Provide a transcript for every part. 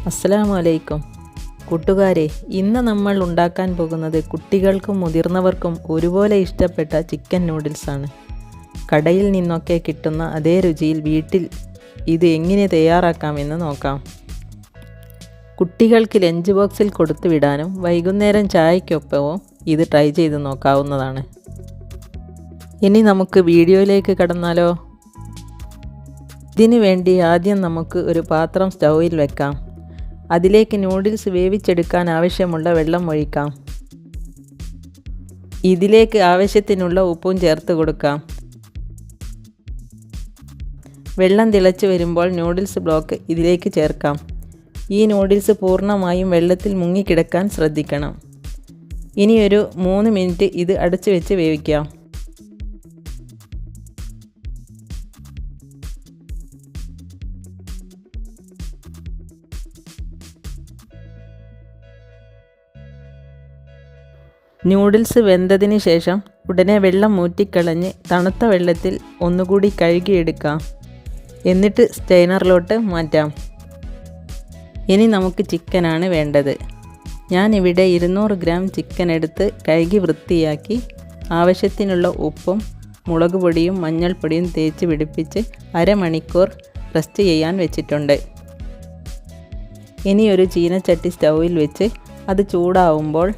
അസ്സലാമു അലൈക്കും കൂട്ടുകാരെ, ഇന്ന് നമ്മൾ ഉണ്ടാക്കാൻ പോകുന്നത് കുട്ടികൾക്കും മുതിർന്നവർക്കും ഒരുപോലെ ഇഷ്ടപ്പെട്ട ചിക്കൻ നൂഡിൽസാണ്. കടയിൽ നിന്നൊക്കെ കിട്ടുന്ന അതേ രുചിയിൽ വീട്ടിൽ ഇത് എങ്ങനെ തയ്യാറാക്കാമെന്ന് നോക്കാം. കുട്ടികൾക്ക് ലഞ്ച് ബോക്സിൽ കൊടുത്തു വിടാനും വൈകുന്നേരം ചായയ്ക്കൊപ്പവും ഇത് ട്രൈ ചെയ്ത് നോക്കാവുന്നതാണ്. ഇനി നമുക്ക് വീഡിയോയിലേക്ക് കടന്നാലോ? ഇതിനു വേണ്ടി ആദ്യം നമുക്ക് ഒരു പാത്രം സ്റ്റൗവിൽ വെക്കാം. അതിലേക്ക് നൂഡിൽസ് വേവിച്ചെടുക്കാൻ ആവശ്യമുള്ള വെള്ളം ഒഴിക്കാം. ഇതിലേക്ക് ആവശ്യത്തിനുള്ള ഉപ്പും ചേർത്ത് കൊടുക്കാം. വെള്ളം തിളച്ച് വരുമ്പോൾ നൂഡിൽസ് ബ്ലോക്ക് ഇതിലേക്ക് ചേർക്കാം. ഈ നൂഡിൽസ് പൂർണ്ണമായും വെള്ളത്തിൽ മുങ്ങിക്കിടക്കാൻ ശ്രദ്ധിക്കണം. ഇനി ഒരു 3 മിനിറ്റ് ഇത് അടച്ചു വെച്ച് വേവിക്കാം. നൂഡിൽസ് വെന്തതിന് ശേഷം ഉടനെ വെള്ളം ഊറ്റിക്കളഞ്ഞ് തണുത്ത വെള്ളത്തിൽ ഒന്നുകൂടി കഴുകിയെടുക്കാം. എന്നിട്ട് സ്റ്റെയിനറിലോട്ട് മാറ്റാം. ഇനി നമുക്ക് ചിക്കനാണ് വേണ്ടത്. ഞാനിവിടെ 200 ഗ്രാം ചിക്കൻ എടുത്ത് കഴുകി വൃത്തിയാക്കി ആവശ്യത്തിനുള്ള ഉപ്പും മുളക് പൊടിയും മഞ്ഞൾപ്പൊടിയും തേച്ച് പിടിപ്പിച്ച് അരമണിക്കൂർ റെസ്റ്റ് ചെയ്യാൻ വെച്ചിട്ടുണ്ട്. ഇനി ഒരു ചീനച്ചട്ടി സ്റ്റൗവിൽ വെച്ച് അത് ചൂടാവുമ്പോൾ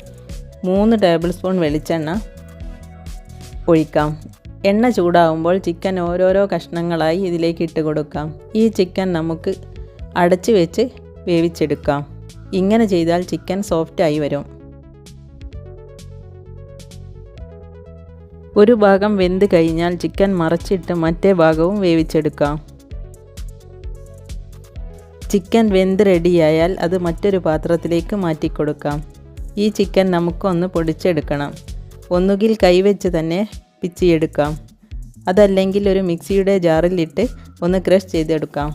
3 ടേബിൾ സ്പൂൺ വെളിച്ചെണ്ണ ഒഴിക്കാം. എണ്ണ ചൂടാവുമ്പോൾ ചിക്കൻ ഓരോരോ കഷ്ണങ്ങളായി ഇതിലേക്ക് ഇട്ട് കൊടുക്കാം. ഈ ചിക്കൻ നമുക്ക് അടച്ച് വെച്ച് വേവിച്ചെടുക്കാം. ഇങ്ങനെ ചെയ്താൽ ചിക്കൻ സോഫ്റ്റായി വരും. ഒരു ഭാഗം വെന്ത് കഴിഞ്ഞാൽ ചിക്കൻ മറച്ചിട്ട് മറ്റേ ഭാഗവും വേവിച്ചെടുക്കാം. ചിക്കൻ വെന്ത് റെഡിയായാൽ അത് മറ്റൊരു പാത്രത്തിലേക്ക് മാറ്റിക്കൊടുക്കാം. ഈ ചിക്കൻ നമുക്കൊന്ന് പൊടിച്ചെടുക്കണം. ഒന്നുകിൽ കൈവച്ച് തന്നെ പിച്ചിയെടുക്കാം, അതല്ലെങ്കിൽ ഒരു മിക്സിയുടെ ജാറിലിട്ട് ഒന്ന് ക്രഷ് ചെയ്തെടുക്കാം.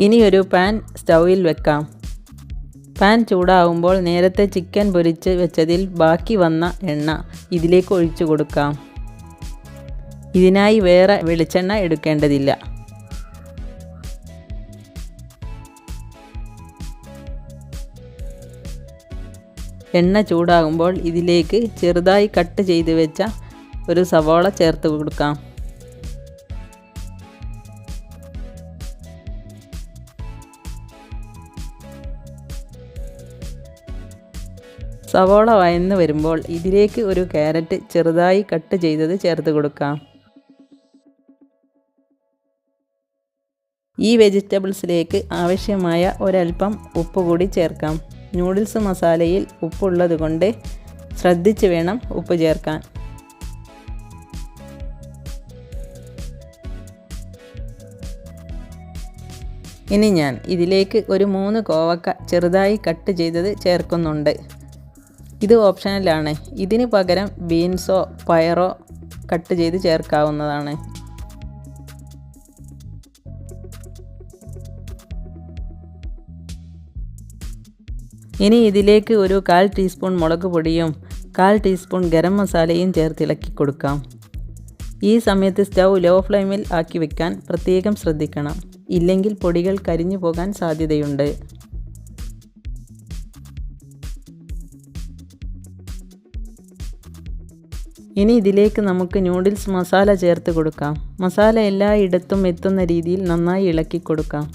ഇനി ഒരു പാൻ സ്റ്റൗവിൽ വെക്കാം. പാൻ ചൂടാവുമ്പോൾ നേരത്തെ ചിക്കൻ പൊരിച്ച് വെച്ചതിൽ ബാക്കി വന്ന എണ്ണ ഇതിലേക്ക് ഒഴിച്ചു കൊടുക്കാം. ഇതിനായി വേറെ വെളിച്ചെണ്ണ എടുക്കേണ്ടതില്ല. എണ്ണ ചൂടാകുമ്പോൾ ഇതിലേക്ക് ചെറുതായി കട്ട് ചെയ്ത് വെച്ച ഒരു സവാള ചേർത്ത് കൊടുക്കാം. സവാള വഴന്ന് വരുമ്പോൾ ഇതിലേക്ക് ഒരു ക്യാരറ്റ് ചെറുതായി കട്ട് ചെയ്തത് ചേർത്ത് കൊടുക്കാം. ഈ വെജിറ്റബിൾസിലേക്ക് ആവശ്യമായ ഒരൽപ്പം ഉപ്പ് കൂടി ചേർക്കാം. നൂഡിൽസ് മസാലയിൽ ഉപ്പുള്ളത് കൊണ്ട് ശ്രദ്ധിച്ച് വേണം ഉപ്പ് ചേർക്കാൻ. ഇനി ഞാൻ ഇതിലേക്ക് ഒരു 3 കോവക്ക ചെറുതായി കട്ട് ചെയ്തത് ചേർക്കുന്നുണ്ട്. ഇത് ഓപ്ഷണലാണ്. ഇതിന് പകരം ബീൻസോ പയറോ കട്ട് ചെയ്ത് ചേർക്കാവുന്നതാണ്. ഇനി ഇതിലേക്ക് ഒരു 1/4 ടീസ്പൂൺ മുളക് പൊടിയും 1/4 ടീസ്പൂൺ ഗരം മസാലയും ചേർത്ത് ഇളക്കി കൊടുക്കാം. ഈ സമയത്ത് സ്റ്റൗ ലോ ഫ്ലെയിമിൽ ആക്കി വെക്കാൻ പ്രത്യേകം ശ്രദ്ധിക്കണം. ഇല്ലെങ്കിൽ പൊടികൾ കരിഞ്ഞു പോകാൻ സാധ്യതയുണ്ട്. ഇനി ഇതിലേക്ക് നമുക്ക് നൂഡിൽസ് മസാല ചേർത്ത് കൊടുക്കാം. മസാല എല്ലായിടത്തും എത്തുന്ന രീതിയിൽ നന്നായി ഇളക്കി കൊടുക്കാം.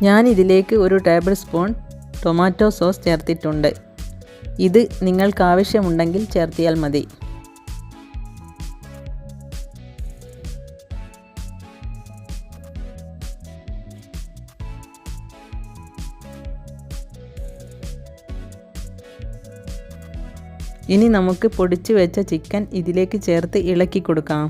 ഞാൻ ഇതിലേക്ക് ഒരു ടേബിൾ സ്പൂൺ ടൊമാറ്റോ സോസ് ചേർത്തിട്ടുണ്ട്. ഇത് നിങ്ങൾക്ക് ആവശ്യമുണ്ടെങ്കിൽ ചേർത്തിയാൽ മതി. ഇനി നമുക്ക് പൊടിച്ചു വെച്ച ചിക്കൻ ഇതിലേക്ക് ചേർത്ത് ഇളക്കി കൊടുക്കാം.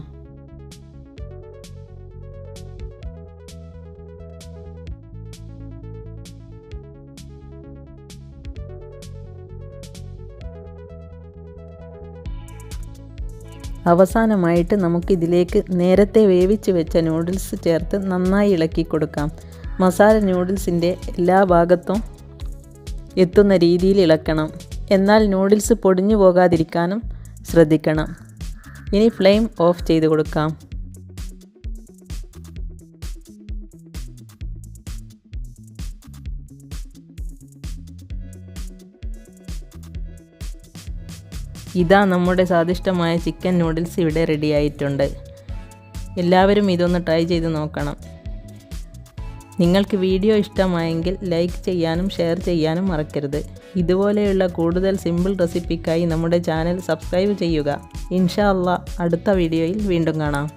അവസാനമായിട്ട് നമുക്കിതിലേക്ക് നേരത്തെ വേവിച്ച് വെച്ച നൂഡിൽസ് ചേർത്ത് നന്നായി ഇളക്കി കൊടുക്കാം. മസാല നൂഡിൽസിൻ്റെ എല്ലാ ഭാഗത്തും എത്തുന്ന രീതിയിൽ ഇളക്കണം. എന്നാൽ നൂഡിൽസ് പൊടിഞ്ഞു പോകാതിരിക്കാനും ശ്രദ്ധിക്കണം. ഇനി ഫ്ലെയിം ഓഫ് ചെയ്ത് കൊടുക്കാം. ഇതാ നമ്മുടെ സ്വാദിഷ്ടമായ ചിക്കൻ നൂഡിൽസ് ഇവിടെ റെഡി ആയിട്ടുണ്ട്. എല്ലാവരും ഇതൊന്ന് ട്രൈ ചെയ്ത് നോക്കണം. നിങ്ങൾക്ക് വീഡിയോ ഇഷ്ടമായെങ്കിൽ ലൈക്ക് ചെയ്യാനും ഷെയർ ചെയ്യാനും മറക്കരുത്. ഇതുപോലെയുള്ള കൂടുതൽ സിമ്പിൾ റെസിപ്പിക്കായി നമ്മുടെ ചാനൽ സബ്സ്ക്രൈബ് ചെയ്യുക. ഇൻഷാ അല്ലാഹ് അടുത്ത വീഡിയോയിൽ വീണ്ടും കാണാം.